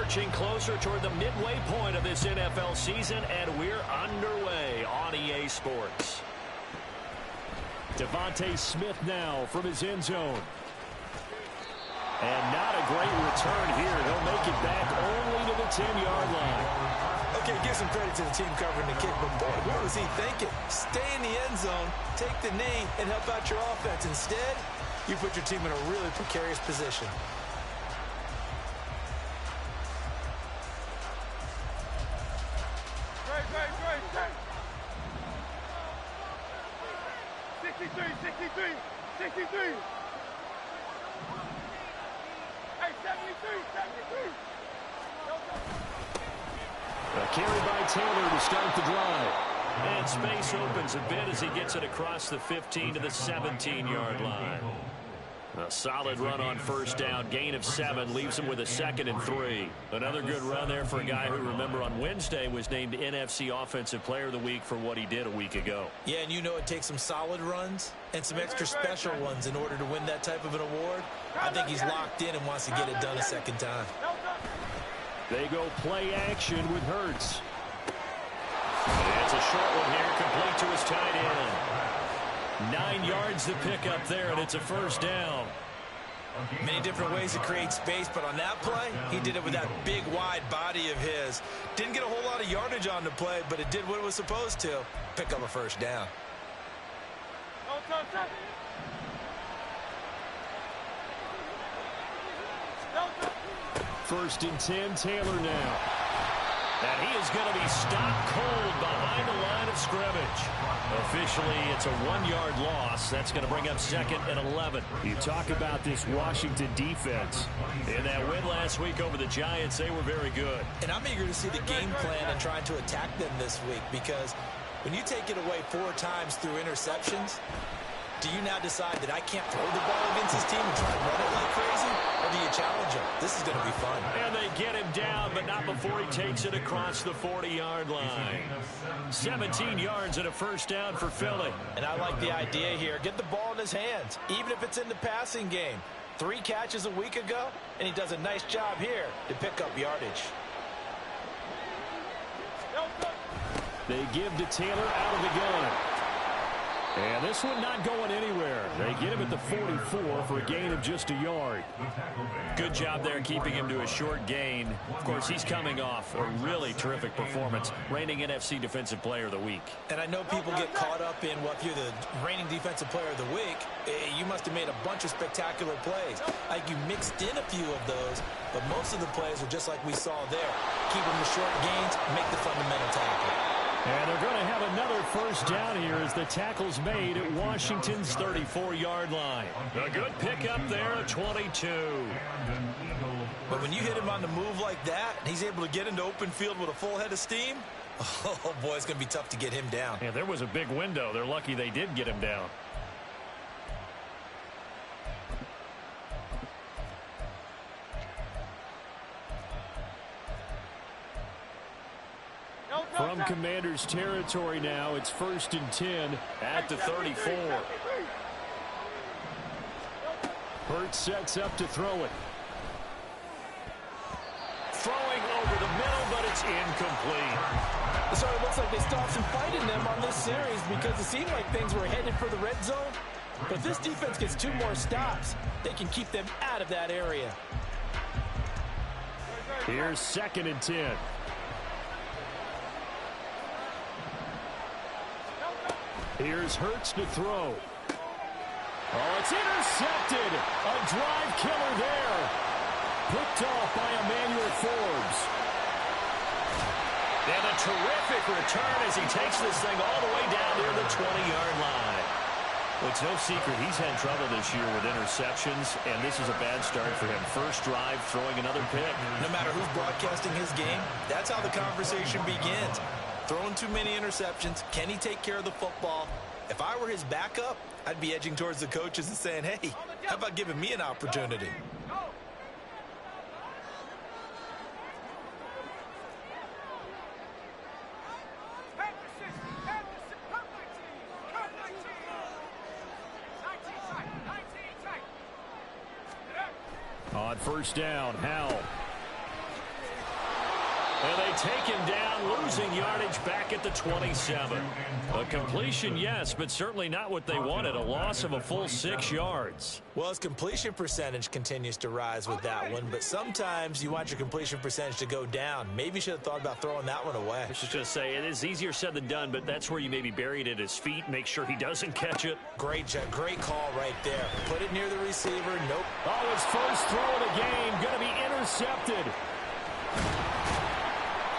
marching closer toward the midway point of this NFL season, and we're underway on EA Sports. Devontae Smith now from his end zone. And not a great return here. He'll make it back only to the 10-yard line. Okay, give some credit to the team covering the kick, but boy, what was he thinking? Stay in the end zone, take the knee, and help out your offense. Instead, you put your team in a really precarious position. Great. 63. Hey, 73. A carry by Taylor to start the drive. And space opens a bit as he gets it across the 15 to the 17-yard line. A solid run on first down. Gain of 7 leaves him with a 2nd and 3. Another good run there for a guy who, remember, on Wednesday was named NFC Offensive Player of the Week for what he did a week ago. Yeah, and you know it takes some solid runs and some extra special ones in order to win that type of an award. I think he's locked in and wants to get it done a second time. They go play action with Hurts. It's a short one here, complete to his tight end. 9 yards to pick up there, and it's a first down. Many different ways to create space, but on that play, he did it with that big, wide body of his. Didn't get a whole lot of yardage on the play, but it did what it was supposed to. Pick up a first down. First and 10, Taylor now. And he is going to be stopped cold behind the line of scrimmage. Officially, it's a 1-yard loss. That's going to bring up 2nd and 11. You talk about this Washington defense. In that win last week over the Giants, they were very good. And I'm eager to see the game plan and trying to attack them this week, because when you take it away 4 times through interceptions, do you now decide that I can't throw the ball against this team and try and run it like crazy? Or do you challenge him? This is going to be fun. And they get him down, but not before he takes it across the 40-yard line. 17 yards and a first down for Philly. And I like the idea here. Get the ball in his hands, even if it's in the passing game. 3 catches a week ago, and he does a nice job here to pick up yardage. They give to Taylor out of the gun. And this one not going anywhere. They get him at the 44 for a gain of just a yard. Good job there keeping him to a short gain. Of course, he's coming off a really terrific performance, reigning NFC Defensive Player of the Week. And I know people get caught up in, well, if you're the reigning Defensive Player of the Week, you must have made a bunch of spectacular plays. Like you mixed in a few of those, but most of the plays are just like we saw there. Keep them to short gains, make the fundamental tackle. And they're going to have another first down here as the tackle's made at Washington's 34-yard line. A good pickup there at 22. But when you hit him on the move like that, and he's able to get into open field with a full head of steam, oh, boy, it's going to be tough to get him down. Yeah, there was a big window. They're lucky they did get him down. From Commander's territory now, it's 1st and 10 at the 34. Hurts sets up to throw it. Throwing over the middle, but it's incomplete. So it looks like they stopped some fight in them on this series because it seemed like things were headed for the red zone. But this defense gets 2 more stops. They can keep them out of that area. Here's 2nd and 10. Here's Hurts to throw. Oh, it's intercepted. A drive killer there. Picked off by Emmanuel Forbes. And a terrific return as he takes this thing all the way down near the 20-yard line. Well, it's no secret he's had trouble this year with interceptions, and this is a bad start for him. First drive, throwing another pick. No matter who's broadcasting his game, that's how the conversation begins. Throwing too many interceptions. Can he take care of the football? If I were his backup, I'd be edging towards the coaches and saying, hey, how about giving me an opportunity? On first down, Howell. And they take him down, losing yardage back at the 27. A completion, yes, but certainly not what they wanted. A loss of a full 6 yards. Well, his completion percentage continues to rise with that one, but sometimes you want your completion percentage to go down. Maybe you should have thought about throwing that one away. I was just going to say, it is easier said than done, but that's where you maybe bury it at his feet, make sure he doesn't catch it. Great call right there. Put it near the receiver. Nope. Oh, his first throw of the game going to be intercepted.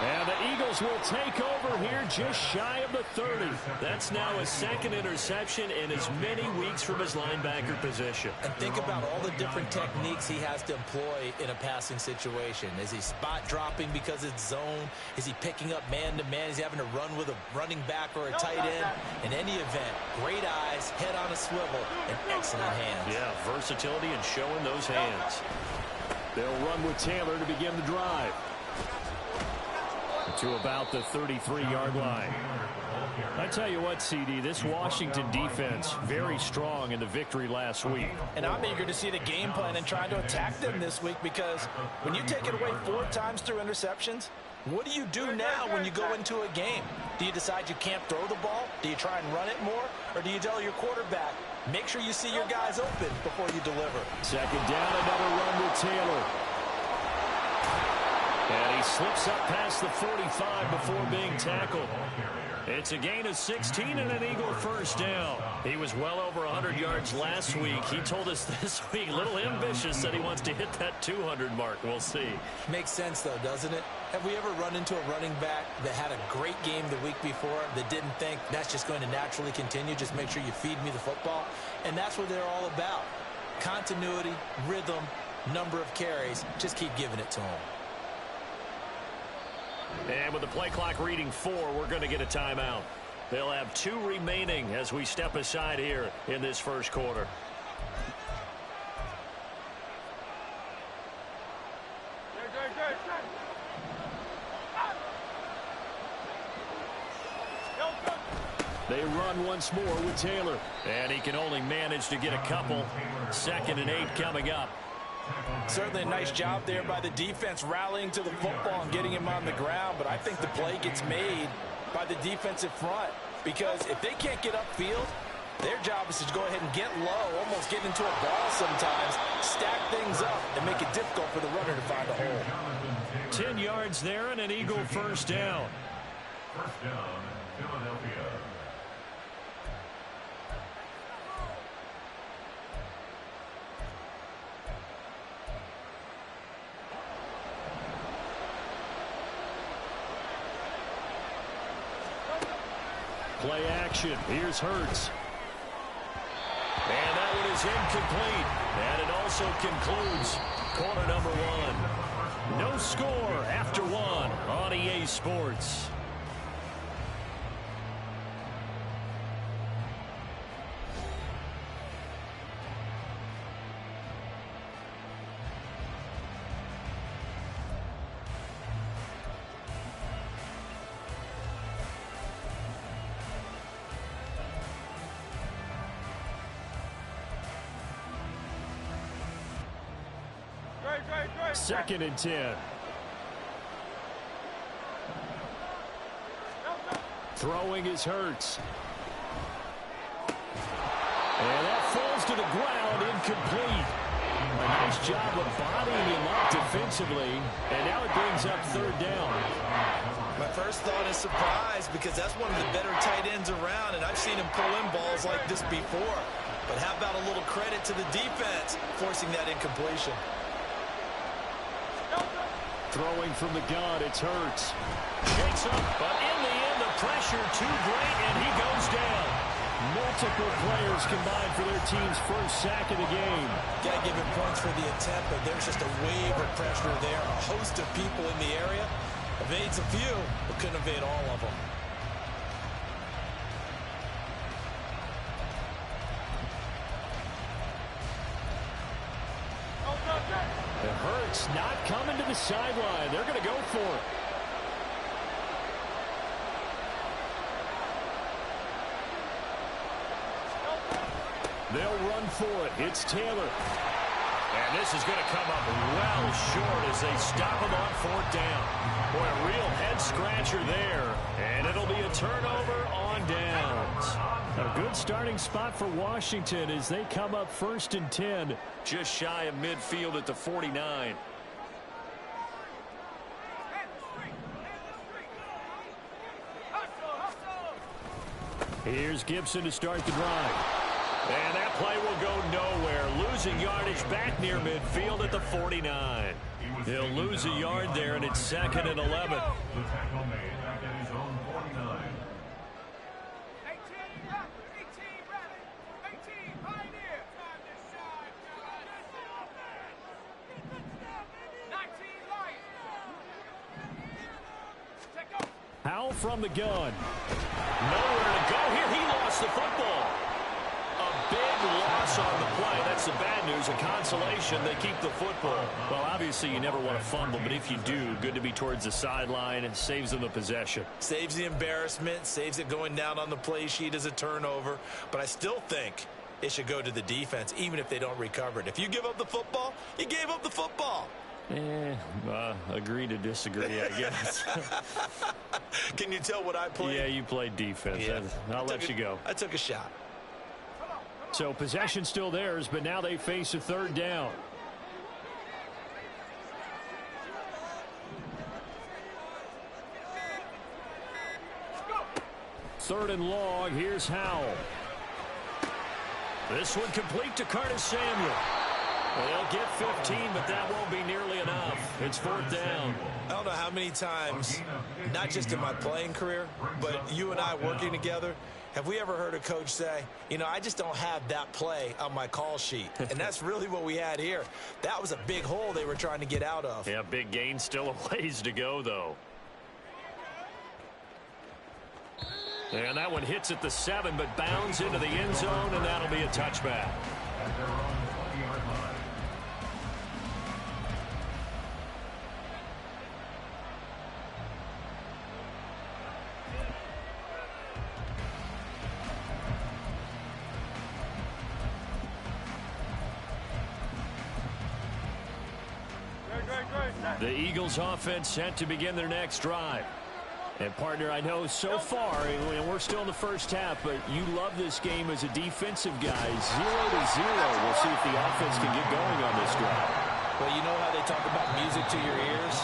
And the Eagles will take over here just shy of the 30. That's now his second interception in as many weeks from his linebacker position. And think about all the different techniques he has to employ in a passing situation. Is he spot dropping because it's zone? Is he picking up man-to-man? Is he having to run with a running back or a tight end? In any event, great eyes, head on a swivel, and excellent hands. Yeah, versatility and showing those hands. They'll run with Taylor to begin the drive. To about the 33-yard line. I tell you what, CD, this Washington defense, very strong in the victory last week. And I'm eager to see the game plan and try to attack them this week, because when you take it away 4 times through interceptions, what do you do now when you go into a game? Do you decide you can't throw the ball? Do you try and run it more? Or do you tell your quarterback, make sure you see your guys open before you deliver? Second down, another run with Taylor. And he slips up past the 45 before being tackled. It's a gain of 16 and an Eagle first down. He was well over 100 yards last week. He told us this week, a little ambitious, said he wants to hit that 200 mark. We'll see. Makes sense, though, doesn't it? Have we ever run into a running back that had a great game the week before that didn't think that's just going to naturally continue? Just make sure you feed me the football. And that's what they're all about. Continuity, rhythm, number of carries. Just keep giving it to them. And with the play clock reading 4, we're going to get a timeout. They'll have 2 remaining as we step aside here in this first quarter. They run once more with Taylor. And he can only manage to get a couple. 2nd and 8 coming up. Certainly a nice job there by the defense rallying to the football and getting him on the ground, but I think the play gets made by the defensive front, because if they can't get upfield, their job is to go ahead and get low, almost get into a ball sometimes, stack things up, and make it difficult for the runner to find a hole. 10 yards there and an Eagle first down. First down, Philadelphia. Play action. Here's Hurts. And that one is incomplete. And it also concludes quarter number 1. No score after 1 on EA Sports. Second and 10. Throwing is Hurts. And that falls to the ground, incomplete. A nice job of bodying him up defensively. And now it brings up 3rd down. My first thought is surprise, because that's one of the better tight ends around, and I've seen him pull in balls like this before. But how about a little credit to the defense forcing that incompletion? Throwing from the gun, it's Hurts. Shakes up, but in the end, the pressure too great, and he goes down. Multiple players combined for their team's first sack of the game. Got to give him points for the attempt, but there's just a wave of pressure there. A host of people in the area. Evades a few, but couldn't evade all of them. The Hurts not coming to the sideline. They're going to go for it. They'll run for it. It's Taylor. And this is going to come up well short as they stop him on fourth down. Boy, a real head-scratcher there. And it'll be a turnover on downs. A good starting spot for Washington as they come up 1st and 10. Just shy of midfield at the 49. Here's Gibson to start the drive. And that play will go nowhere. Losing yardage back near midfield at the 49. He'll lose a yard there, and it's 2nd and 11. The tackle made back at his own 49. 18 Pioneer. 19 Light. Check up. Howell from the gun. Nowhere to go here. He lost the football. A big loss on the play. That's the bad news. A consolation. They keep the football. Well, obviously you never want to fumble, but if you do, good to be towards the sideline and saves them the possession. Saves the embarrassment, saves it going down on the play sheet as a turnover. But I still think it should go to the defense, even if they don't recover it. If you give up the football, you gave up the football. Agree to disagree, I guess. Can you tell what I played? Yeah, you played defense. Yeah. I'll let you go. I took a shot. So possession still theirs, but now they face a 3rd down. Third and long. Here's Howell. This one complete to Curtis Samuel. They'll get 15, but that won't be nearly enough. It's 4th down. I don't know how many times, not just in my playing career, but you and I working together, have we ever heard a coach say, you know, I just don't have that play on my call sheet. And that's really what we had here. That was a big hole they were trying to get out of. Yeah, big gain. Still a ways to go, though. And that one hits at the 7, but bounds into the end zone, and that'll be a touchback. At their own 20-yard line. The Eagles offense set to begin their next drive. And, partner, I know so far, and we're still in the first half, but you love this game as a defensive guy. 0-0. We'll see if the offense can get going on this drive. Well, you know how they talk about music to your ears?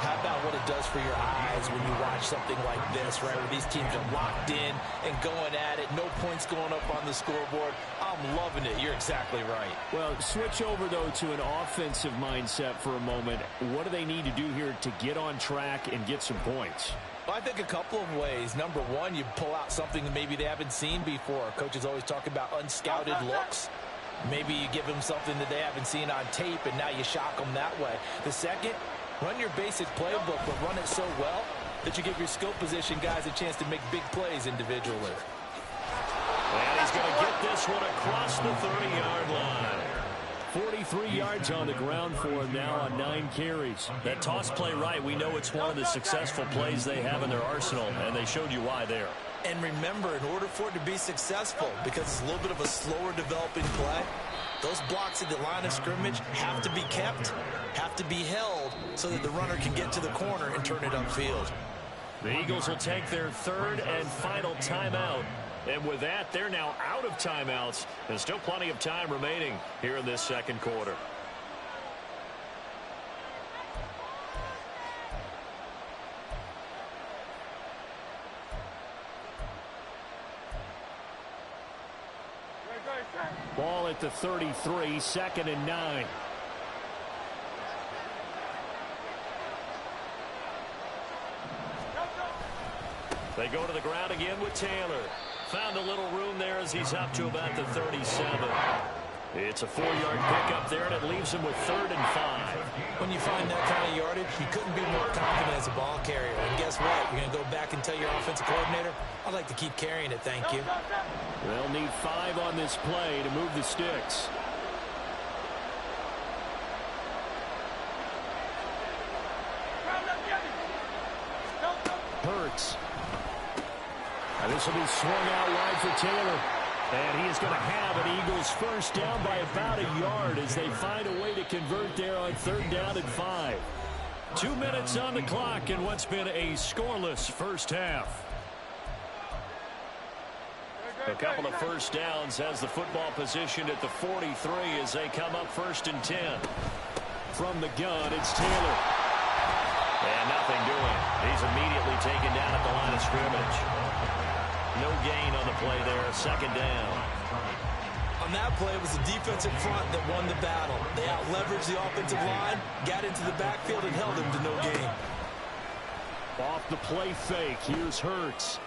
How about what it does for your eyes when you watch something like this, right, where these teams are locked in and going at it, no points going up on the scoreboard? I'm loving it. You're exactly right. Well, switch over, though, to an offensive mindset for a moment. What do they need to do here to get on track and get some points? Well, I think a couple of ways. Number one, you pull out something that maybe they haven't seen before. Coaches always talk about unscouted looks. Maybe you give them something that they haven't seen on tape, and now you shock them that way. The second, run your basic playbook, but run it so well that you give your skill position guys a chance to make big plays individually. And he's going to get this one across the 30-yard line. 43 yards on the ground for him now on 9 carries. That toss play right, we know it's one of the successful plays they have in their arsenal, and they showed you why there. And remember, in order for it to be successful, because it's a little bit of a slower developing play, those blocks at the line of scrimmage have to be kept, have to be held, so that the runner can get to the corner and turn it upfield. The Eagles will take their 3rd and final timeout. And with that, they're now out of timeouts. There's still plenty of time remaining here in this second quarter. Ball at the 33, 2nd and 9. They go to the ground again with Taylor. Found a little room there as he's up to about the 37. It's a 4-yard pickup there, and it leaves him with 3rd and 5. When you find that kind of yardage, you couldn't be more confident as a ball carrier. And guess what? You're going to go back and tell your offensive coordinator, I'd like to keep carrying it, thank you. They'll need 5 on this play to move the sticks. Hurts. And this will be swung out wide for Taylor. And he is going to have an Eagles first down by about a yard as they find a way to convert there on 3rd down and 5. 2 minutes on the clock in what's been a scoreless first half. A couple of first downs has the football positioned at the 43 as they come up 1st and 10. From the gun, it's Taylor. And nothing doing. He's immediately taken down at the line of scrimmage. No gain on the play there, 2nd down. On that play, it was the defensive front that won the battle. They out-leveraged the offensive line, got into the backfield, and held them to no gain. Off the play fake, here's Hurts.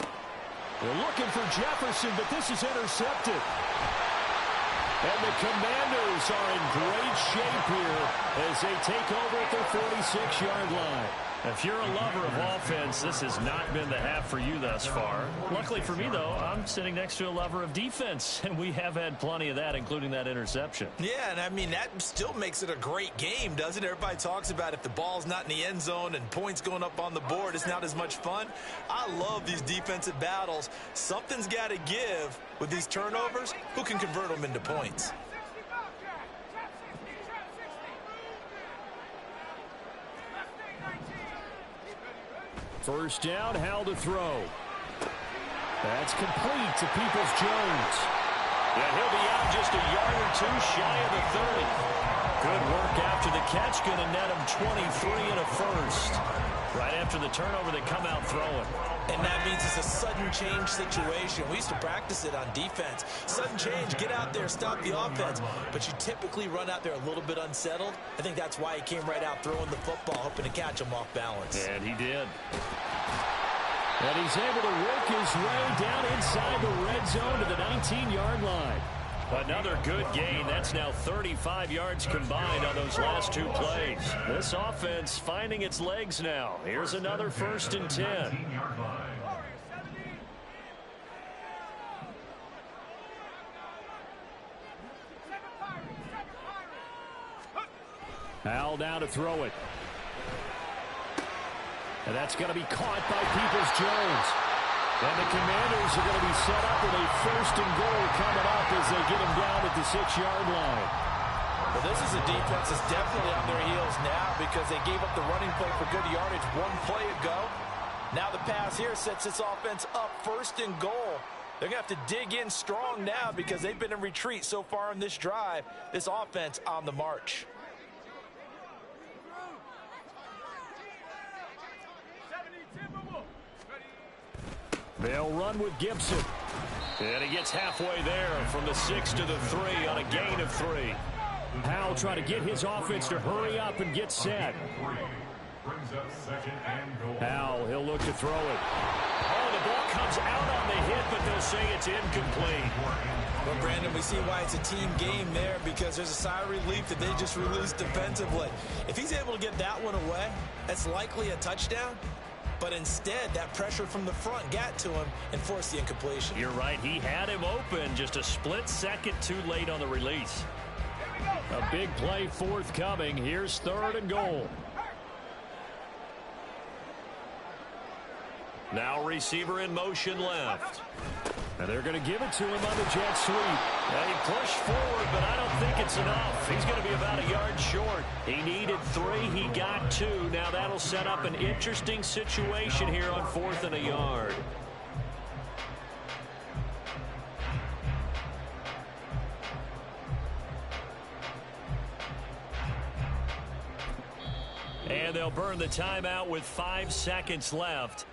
They're looking for Jefferson, but this is intercepted. And the Commanders are in great shape here as they take over at their 46-yard line. If you're a lover of offense, this has not been the half for you thus far. Luckily for me, though, I'm sitting next to a lover of defense, and we have had plenty of that, including that interception. Yeah, and I mean, that still makes it a great game, doesn't it? Everybody talks about if the ball's not in the end zone and points going up on the board, it's not as much fun. I love these defensive battles. Something's got to give with these turnovers. Who can convert them into points? First down, Howell to throw. That's complete to Peoples-Jones. Yeah, he'll be out just a yard or two shy of the 30. Good work after the catch. Going to net him 23 and a first. Right after the turnover, they come out throwing. And that means it's a sudden change situation. We used to practice it on defense. Sudden change, get out there, stop the offense. But you typically run out there a little bit unsettled. I think that's why he came right out throwing the football, hoping to catch him off balance. And he did. And he's able to work his way down inside the red zone to the 19-yard line. Another good gain. That's now 35 yards combined on those last 2 plays. This offense finding its legs now. Here's another 1st and 10. Howell down to throw it. And that's going to be caught by Peoples-Jones. And the Commanders are going to be set up with a 1st and goal coming up as they get him down at the 6-yard line. Well, this is a defense that's definitely on their heels now because they gave up the running play for good yardage 1 play ago. Now the pass here sets this offense up 1st and goal. They're going to have to dig in strong now because they've been in retreat so far on this drive. This offense on the march. They'll run with Gibson. And he gets halfway there from the 6 to the 3 on a gain of 3. Howell trying to get his offense to hurry up and get set. Howell, he'll look to throw it. Oh, the ball comes out on the hit, but they'll say it's incomplete. Well, Brandon, we see why it's a team game there because there's a sigh of relief that they just released defensively. If he's able to get that one away, that's likely a touchdown. But instead, that pressure from the front got to him and forced the incompletion. You're right. He had him open just a split second too late on the release. A big play forthcoming. Here's 3rd and goal. Now receiver in motion left. And they're going to give it to him on the jet sweep. Now he pushed forward, but I don't think it's enough. He's going to be about a yard short. He needed 3. He got 2. Now that'll set up an interesting situation here on 4th and a yard. And they'll burn the timeout with 5 seconds left.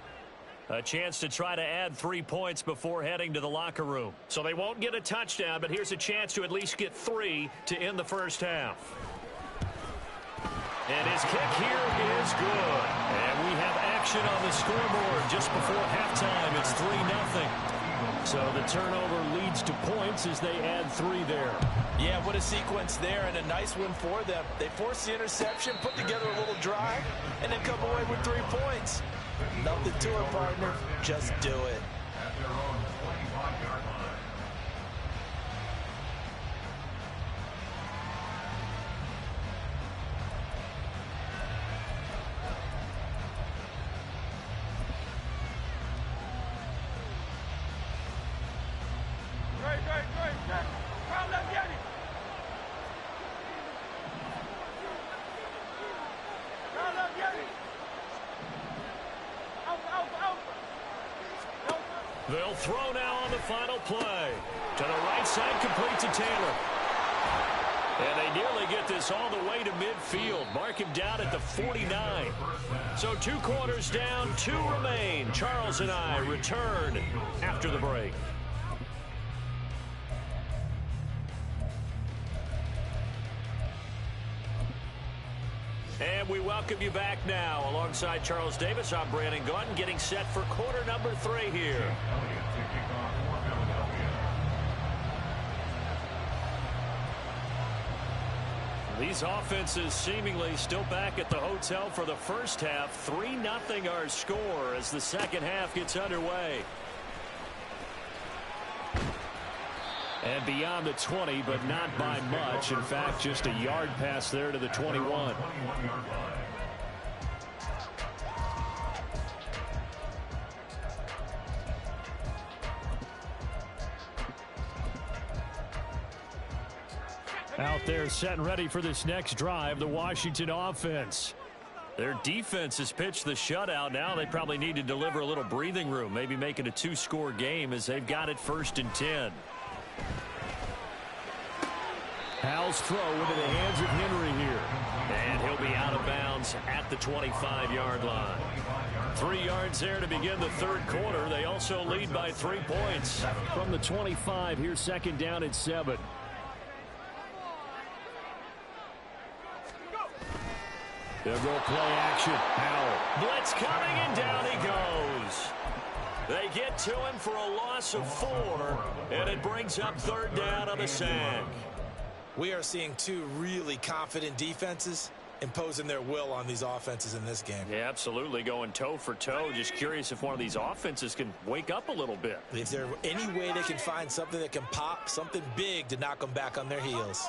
A chance to try to add 3 points before heading to the locker room. So they won't get a touchdown, but here's a chance to at least get 3 to end the first half. And his kick here is good. And we have action on the scoreboard just before halftime. It's 3-0. So the turnover leads to points as they add 3 there. Yeah, what a sequence there and a nice one for them. They forced the interception, put together a little drive, and then come away with 3 points. Nothing to it, partner. Just do it. Right. They'll throw now on the final play. To the right side, complete to Taylor. And they nearly get this all the way to midfield. Mark him down at the 49. So 2 quarters down, 2 remain. Charles and I return after the break. And we welcome you back now. Alongside Charles Davis, I'm Brandon Gaudin, getting set for quarter number 3 here. These offenses seemingly still back at the hotel for the first half. 3-0 our score as the second half gets underway. And beyond the 20, but not by much. In fact, just a yard pass there to the 21. Out there set and ready for this next drive, the Washington offense. Their defense has pitched the shutout. Now they probably need to deliver a little breathing room, maybe make it a 2-score game as they've got it 1st and 10. Howell's throw into the hands of Henry here. And he'll be out of bounds at the 25-yard line. 3 yards there to begin the third quarter. They also lead by 3 points. From the 25, here's second down at 7. They'll go play action. Howell. Blitz coming, and down he goes. They get to him for a loss of 4, and it brings up 3rd down on the sack. We are seeing 2 really confident defenses imposing their will on these offenses in this game. Yeah, absolutely, going toe for toe. Just curious if one of these offenses can wake up a little bit. Is there any way they can find something that can pop, something big to knock them back on their heels?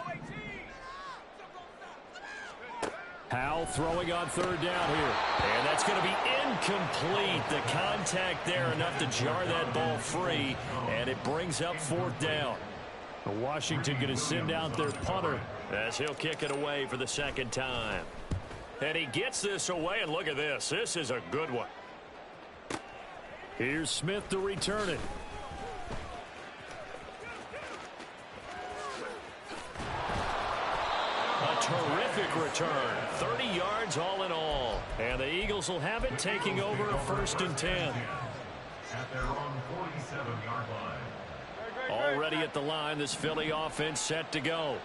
Howell throwing on 3rd down here. And that's going to be incomplete. The contact there enough to jar that ball free. And it brings up 4th down. Washington going to send out their punter as he'll kick it away for the 2nd time. And he gets this away, and look at this. This is a good one. Here's Smith to return it. A terrific return. 30 yards all in all. And the Eagles will have it, taking over a 1st and 10. At their own 47-yard line. Already at the line, this Philly offense set to go.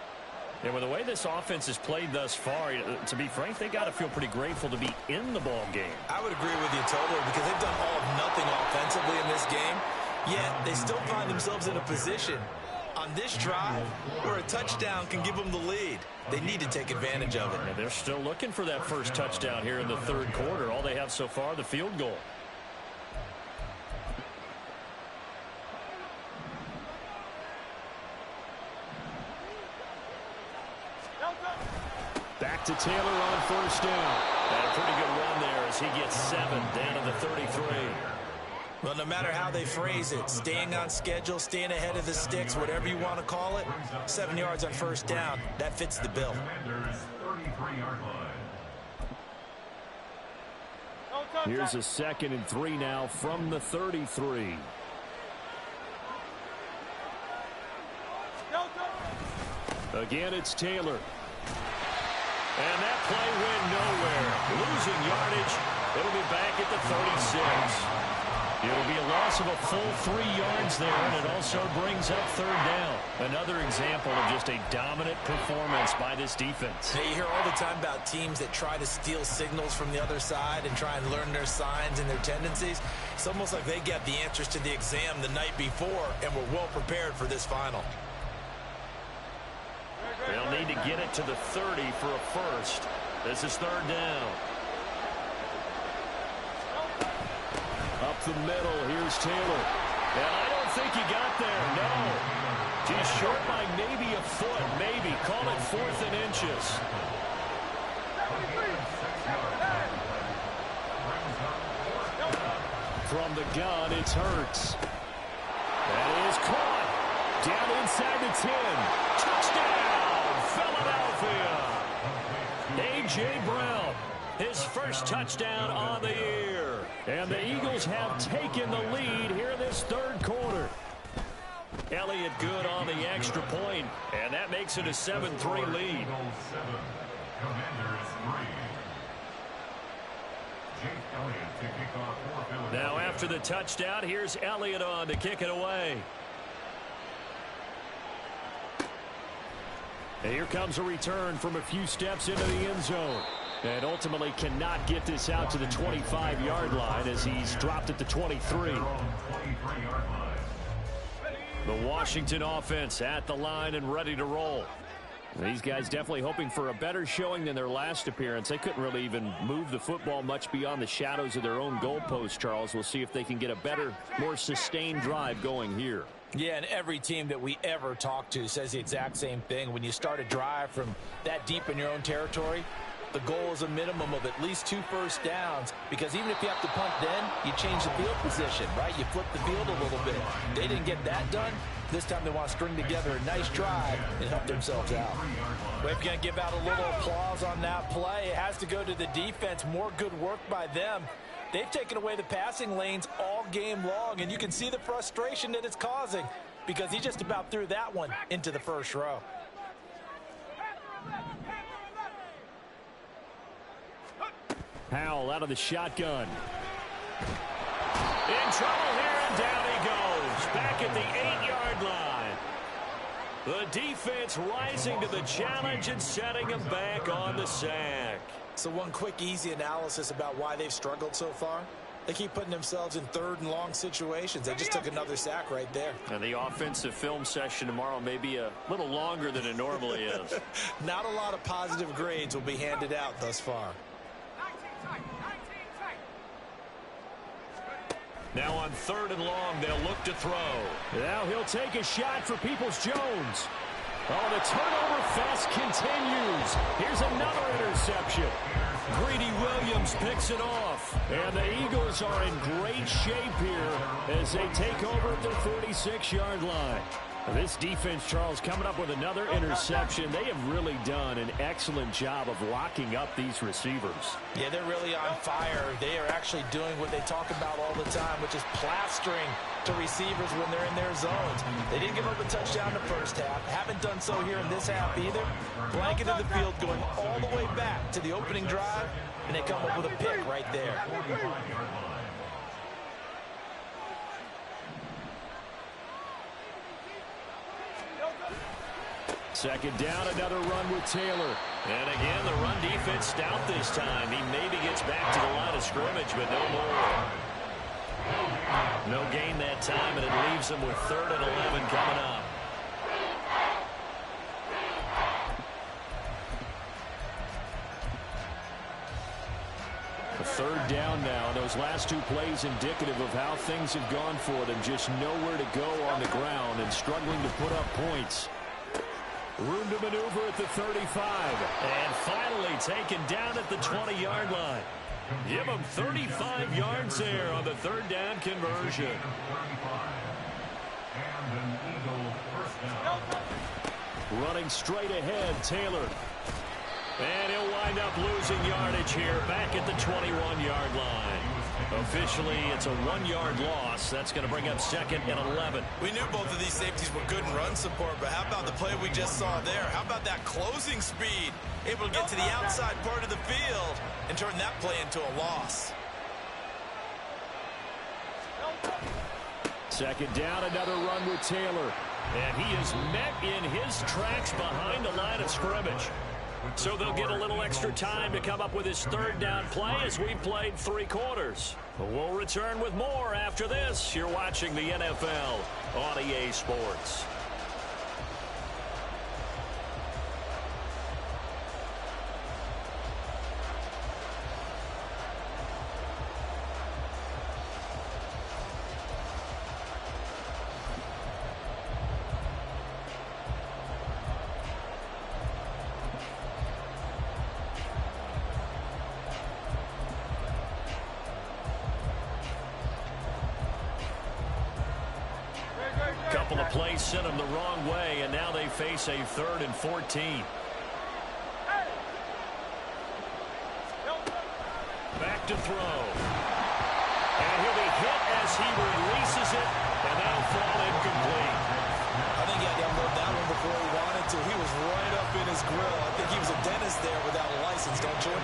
And with the way this offense has played thus far, to be frank, they got to feel pretty grateful to be in the ball game. I would agree with you totally, because they've done all of nothing offensively in this game, yet they still find themselves in a position on this drive where a touchdown can give them the lead. They need to take advantage of it. And they're still looking for that first touchdown here in the third quarter. All they have so far, the field goal. Back to Taylor on 1st down. And a pretty good run there as he gets 7 down to the 33. Well, no matter how they phrase it, staying on schedule, staying ahead of the sticks, whatever you want to call it, 7 yards on 1st down, that fits the bill. Commanders' 33-yard line. Here's a 2nd and 3 now from the 33. Again, it's Taylor. And that play went nowhere. Losing yardage. It'll be back at the 36. It'll be a loss of a full 3 yards there, and it also brings up 3rd down. Another example of just a dominant performance by this defense. Now, you hear all the time about teams that try to steal signals from the other side and try and learn their signs and their tendencies. It's almost like they got the answers to the exam the night before and were well prepared for this final. They'll need to get it to the 30 for a first. This is 3rd down. Up the middle, here's Taylor. And I don't think he got there, no. He's short by maybe a foot, maybe. Call it 4th and inches. From the gun, it's Hurts. That is caught. Down inside the 10. Touchdown, Philadelphia. A.J. Brown, his first touchdown on the year. And the Eagles have taken the lead here in this third quarter. Elliott good on the extra point, and that makes it a 7-3 lead. Now after the touchdown, here's Elliott on to kick it away. And here comes a return from a few steps into the end zone. And ultimately cannot get this out to the 25-yard line as he's dropped at the 23. The Washington offense at the line and ready to roll. These guys definitely hoping for a better showing than their last appearance. They couldn't really even move the football much beyond the shadows of their own goalpost, Charles. We'll see if they can get a better, more sustained drive going here. Yeah, and every team that we ever talk to says the exact same thing. When you start a drive from that deep in your own territory, the goal is a minimum of at least 2 first downs, because even if you have to punt then, you change the field position, right? You flip the field a little bit. They didn't get that done. This time they want to string together a nice drive and help themselves out. We're going to give out a little applause on that play. It has to go to the defense. More good work by them. They've taken away the passing lanes all game long, and you can see the frustration that it's causing because he just about threw that one into the first row. Howell out of the shotgun. In trouble here, and down he goes. Back at the 8-yard line. The defense rising to the challenge and setting him back on the sack. So one quick, easy analysis about why they've struggled so far. They keep putting themselves in 3rd and long situations. They just took another sack right there. And the offensive film session tomorrow may be a little longer than it normally is. Not a lot of positive grades will be handed out thus far. 19 tight, 19 tight. Now on 3rd and long, they'll look to throw. Now he'll take a shot for Peoples-Jones. Oh, the turnover fest continues. Here's another interception. Greedy Williams picks it off. And the Eagles are in great shape here as they take over at their 46-yard line. This defense, Charles, coming up with another interception. They have really done an excellent job of locking up these receivers. Yeah, they're really on fire. They are actually doing what they talk about all the time, which is plastering to receivers when they're in their zones. They didn't give up a touchdown in the first half. Haven't done so here in this half either. Blanketed the field going all the way back to the opening drive, and they come up with a pick right there. Second down, another run with Taylor. And again, the run defense stout this time. He maybe gets back to the line of scrimmage, but no more. No gain that time, and it leaves them with 3rd and 11 coming up. A 3rd down now. Those last 2 plays indicative of how things have gone for them. Just nowhere to go on the ground and struggling to put up points. Room to maneuver at the 35. And finally taken down at the 20-yard line. Give them 35 yards there on the 3rd down conversion. Running straight ahead, Taylor. And he'll wind up losing yardage here back at the 21-yard line. Officially, it's a 1-yard loss. That's going to bring up 2nd and 11. We knew both of these safeties were good in run support, but how about the play we just saw there? How about that closing speed? Able to get to the outside part of the field and turn that play into a loss. 2nd down, another run with Taylor. And he is met in his tracks behind the line of scrimmage. So they'll get a little extra time to come up with his 3rd down play as we've played 3 quarters. We'll return with more after this. You're watching the NFL on EA Sports. couple of plays sent them the wrong way, and now they face a 3rd and 14. Back to throw. And he'll be hit as he releases it, and that'll fall incomplete. I think he had to unload that one before he wanted to. He was right up in his grill. I think he was a dentist there without a license, don't you?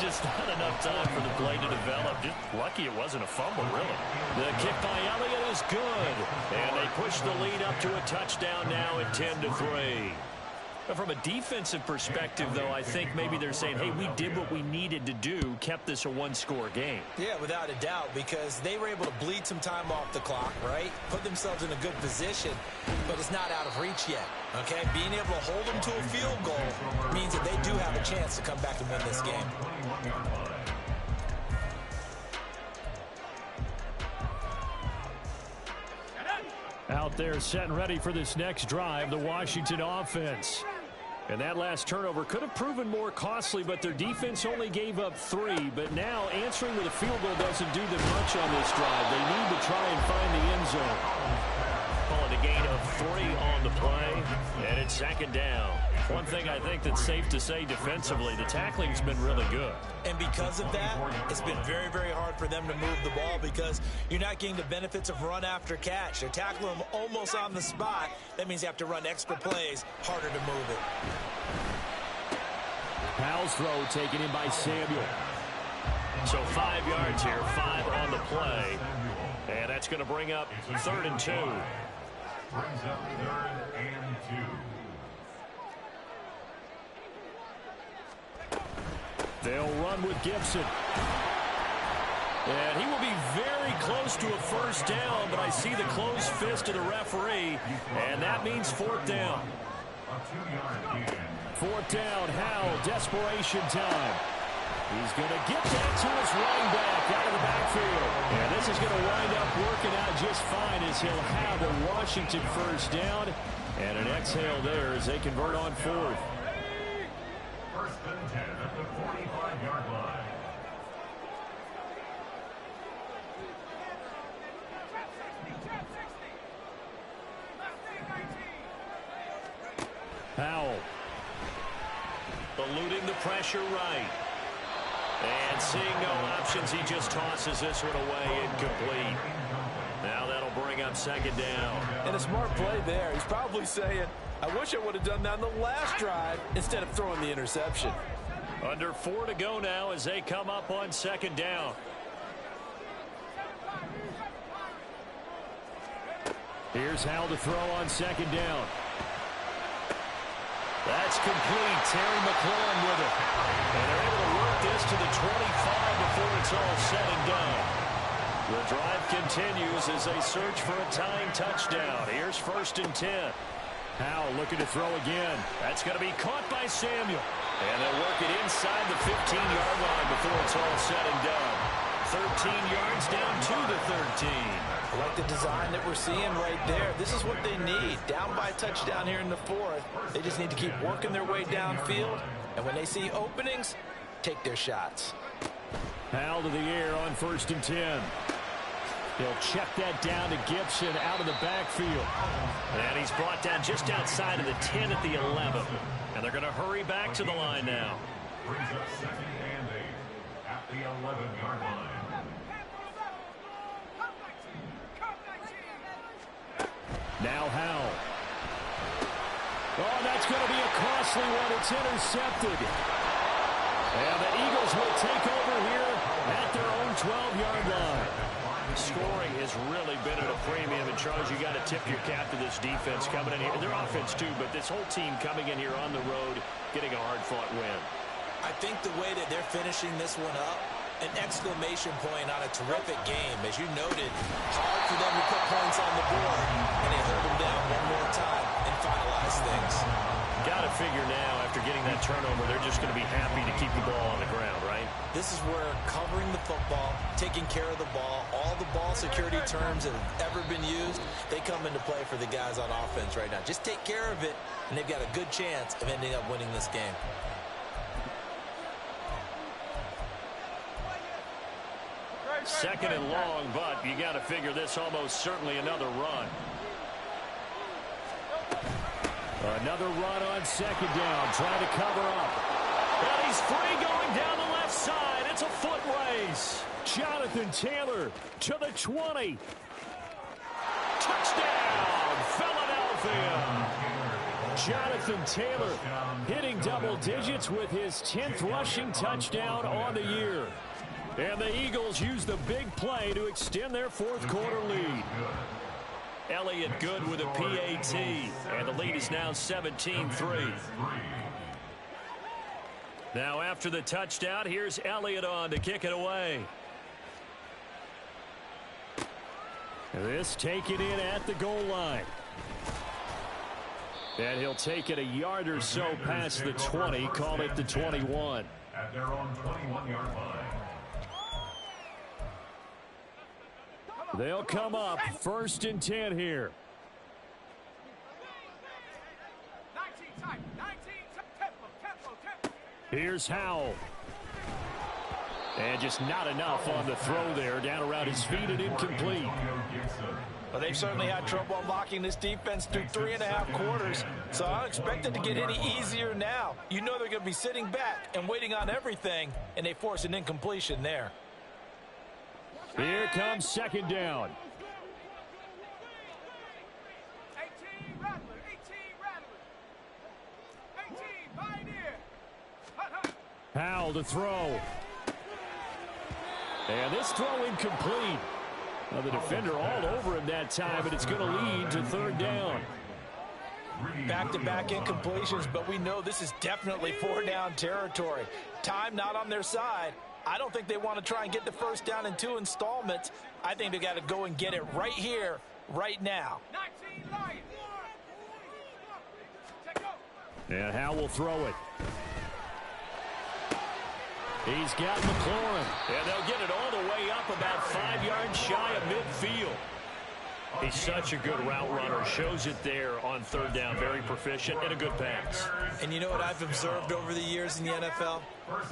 Just not enough time for the play to develop. Just lucky it wasn't a fumble, really. The kick by Elliott is good. And they push the lead up to a touchdown now at 10-3. From a defensive perspective, though, I think maybe they're saying, hey, we did what we needed to do, kept this a one-score game. Yeah, without a doubt, because they were able to bleed some time off the clock, right? Put themselves in a good position, but it's not out of reach yet, okay? Being able to hold them to a field goal means that they do have a chance to come back and win this game. Out there set and ready for this next drive, the Washington offense. And that last turnover could have proven more costly, but their defense only gave up 3. But now answering with a field goal doesn't do them much on this drive. They need to try and find the end zone. Calling a gain of 3 on the play, and it's 2nd down. One thing I think that's safe to say defensively, the tackling's been really good. And because of that, it's been very, very hard for them to move the ball because you're not getting the benefits of run after catch. They're tackling them almost on the spot. That means you have to run extra plays, harder to move it. Powell's throw taken in by Samuel. So 5 yards here, 5 on the play. And that's going to bring up 3rd and 2. Brings up 3rd and 2. They'll run with Gibson. And he will be very close to a first down, but I see the closed fist of the referee, and that means 4th down. A 2-yard gain. 4th down, Howell, desperation time. He's going to get that to his running back out of the backfield. And this is going to wind up working out just fine as he'll have a Washington first down. And an exhale there as they convert on 4th. 1st and 10 at the 45-yard line. Howell. Eluding the pressure right. And seeing no options, he just tosses this one away incomplete. Now that'll bring up 2nd down. And a smart play there. He's probably saying, I wish I would have done that on the last drive instead of throwing the interception. Under 4 to go now as they come up on 2nd down. Here's Howell to throw on 2nd down. That's complete. Terry McLaurin with it. And they're able to work this to the 25 before it's all said and done. The drive continues as they search for a tying touchdown. Here's 1st and 10. Howell looking to throw again. That's going to be caught by Samuel. And they'll work it inside the 15-yard line before it's all said and done. 13 yards down to the 13. I like the design that we're seeing right there. This is what they need. Down by a touchdown here in the 4th. They just need to keep working their way downfield. And when they see openings, take their shots. Howell to the air on 1st and 10. He'll check that down to Gibson out of the backfield. And he's brought down just outside of the 10 at the 11. And they're going to hurry back to the line now. Brings up 2nd and 8 at the 11-yard line. Now Howell. Oh, that's going to be a costly one. It's intercepted. And the Eagles will take over here at their own 12-yard line. Scoring has really been at a premium, and Charles, you got to tip your cap to this defense coming in here. Their offense too, but this whole team coming in here on the road, getting a hard-fought win. I think the way that they're finishing this one up, an exclamation point on a terrific game. As you noted, hard for them to put points on the board, and they hold them down one more time and finalize things. Got to figure now, after getting that turnover, they're just going to be happy to keep the ball on the ground, right? This is where covering the football, taking care of the ball, all the ball security terms that have ever been used, they come into play for the guys on offense right now. Just take care of it, and they've got a good chance of ending up winning this game. Second and long, but you got to figure this almost certainly another run. Another run on second down, trying to cover up. And he's free going down the left side. It's a foot race. Jonathan Taylor to the 20. Touchdown, Philadelphia. Jonathan Taylor hitting double digits with his 10th rushing touchdown on the year. And the Eagles use the big play to extend their fourth quarter lead. Elliott good with a PAT, and the lead is now 17-3. Now after the touchdown, here's Elliott on to kick it away. This taken in at the goal line. And he'll take it a yard or so past the 20, call it the 21. At their own 21-yard line. They'll come up 1st and 10 here. 19 tight, 19 tempo. Here's Howell. And just not enough on the throw there. Down around his feet and incomplete. Well, they've certainly had trouble unlocking this defense through 3.5 quarters, so I don't expect it to get any easier now. You know they're going to be sitting back and waiting on everything, and they force an incompletion there. Here comes second down. 18 Rattler, 18 Pioneer. Howell to throw. And this throw incomplete. Now the defender all over him that time, and it's going to lead to 3rd down. Back-to-back incompletions, but we know this is definitely 4-down territory. Time not on their side. I don't think they want to try and get the first down in 2 installments. I think they got to go and get it right here, right now. 19 Lions. And Howell will throw it. He's got McLaurin. And they'll get it all the way up about 5 yards shy of midfield. He's such a good route runner. Shows it there on 3rd down. Very proficient and a good pass. And you know what I've observed over the years in the NFL?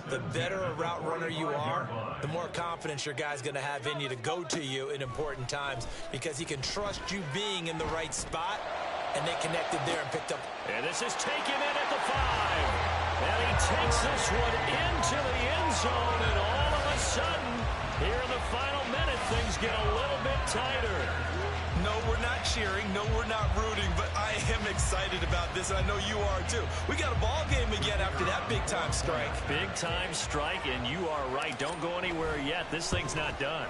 The better a route runner you are, the more confidence your guy's going to have in you to go to you in important times, because he can trust you being in the right spot, and they connected there and picked up. And this is taken in at the 5. And he takes this one into the end zone, and all of a sudden, here in the final minute, things get a little bit tighter. No, we're not cheering. No, we're not rooting, but I am excited about this, and I know you are too. We got a ball game again after that big-time strike. Big-time strike, and you are right. Don't go anywhere yet. This thing's not done.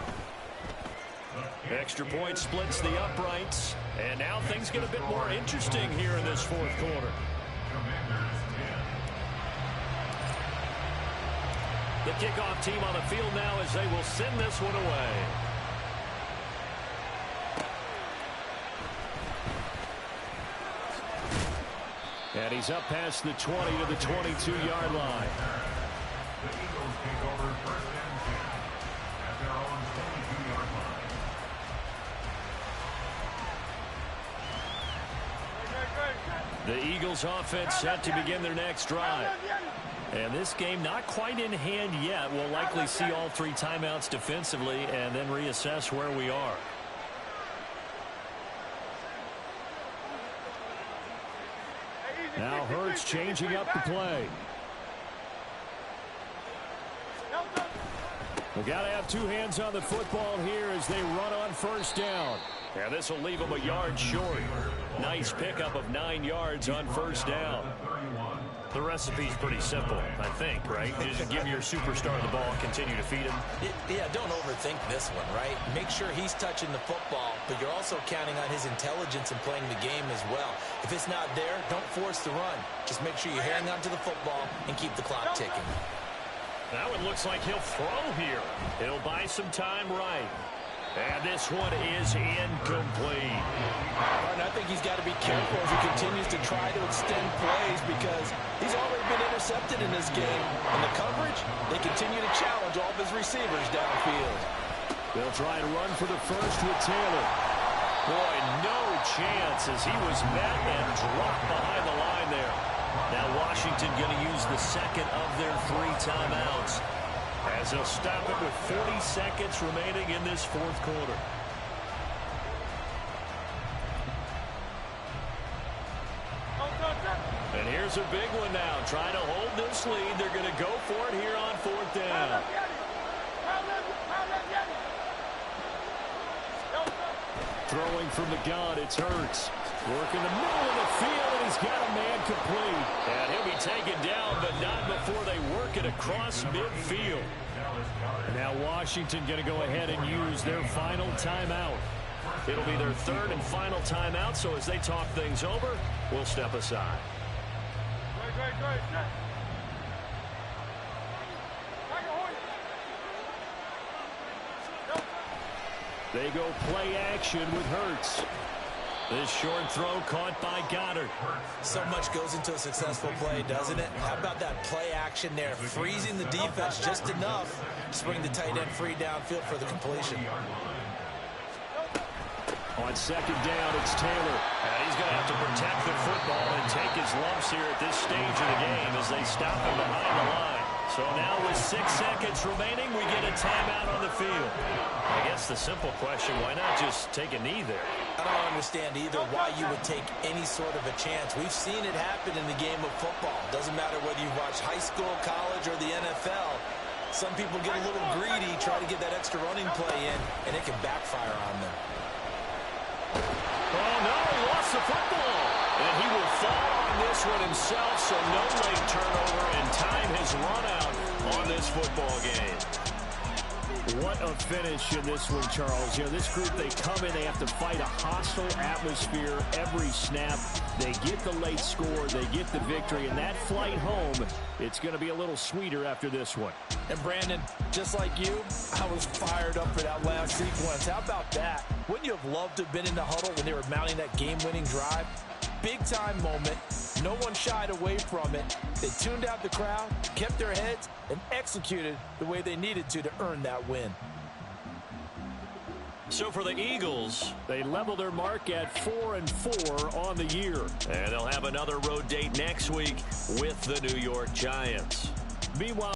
Extra point splits the uprights, and now things get a bit more interesting here in this 4th quarter. The kickoff team on the field now as they will send this one away. And he's up past the 20 to the 22-yard line. The Eagles take over 1st and 10 at their own 22-yard line. The Eagles offense set to begin their next drive. And this game not quite in hand yet. We'll likely see all 3 timeouts defensively and then reassess where we are. Now Hurts changing up the play. We got to have 2 hands on the football here as they run on 1st down. And this will leave them a yard short. Nice pickup of 9 yards on 1st down. The recipe's pretty simple, I think, right? Just give your superstar the ball and continue to feed him. Yeah, don't overthink this one, right? Make sure he's touching the football, but you're also counting on his intelligence in playing the game as well. If it's not there, don't force the run. Just make sure you hang on to the football and keep the clock ticking. That one looks like he'll throw here. He'll buy some time right. And this one is incomplete. And I think he's got to be careful as he continues to try to extend plays, because he's already been intercepted in this game. And the coverage, they continue to challenge all of his receivers downfield. They'll try to run for the first with Taylor. Boy, no chance as he was met and dropped behind the line there. Now Washington going to use the second of their 3 timeouts, as they'll stop it with 40 seconds remaining in this 4th quarter. there's a big one now. Trying to hold this lead. They're going to go for it here on 4th down. Throwing from the gun, it's Hurts. Working the middle of the field, and he's got a man complete. And he'll be taken down, but not before they work it across midfield. Now Washington going to go ahead and use their final timeout. It'll be their 3rd and final timeout, so as they talk things over, we'll step aside. They go play action with Hurts. This short throw caught by Goddard. So much goes into a successful play, doesn't it? How about that play action there, freezing the defense just enough to bring the tight end free downfield for the completion. On 2nd down, it's Taylor. And he's going to have to protect the football and take his lumps here at this stage of the game as they stop him behind the line. So now with 6 seconds remaining, we get a timeout on the field. I guess the simple question, why not just take a knee there? I don't understand either why you would take any sort of a chance. We've seen it happen in the game of football. Doesn't matter whether you watch high school, college, or the NFL. Some people get a little greedy, try to get that extra running play in, and it can backfire on them. Oh, no, he lost the football. And he will fall on this one himself, so no late turnover, and time has run out on this football game. What a finish in this one, Charles. You know, this group, they come in, they have to fight a hostile atmosphere every snap. They get the late score, they get the victory, and that flight home, it's going to be a little sweeter after this one. And Brandon, just like you, I was fired up for that last sequence. How about that? Wouldn't you have loved to have been in the huddle when they were mounting that game-winning drive? Big-time moment. No one shied away from it. They tuned out the crowd, kept their heads, and executed the way they needed to earn that win. So for the Eagles, they level their mark at 4-4 on the year. And they'll have another road date next week with the New York Giants. Meanwhile,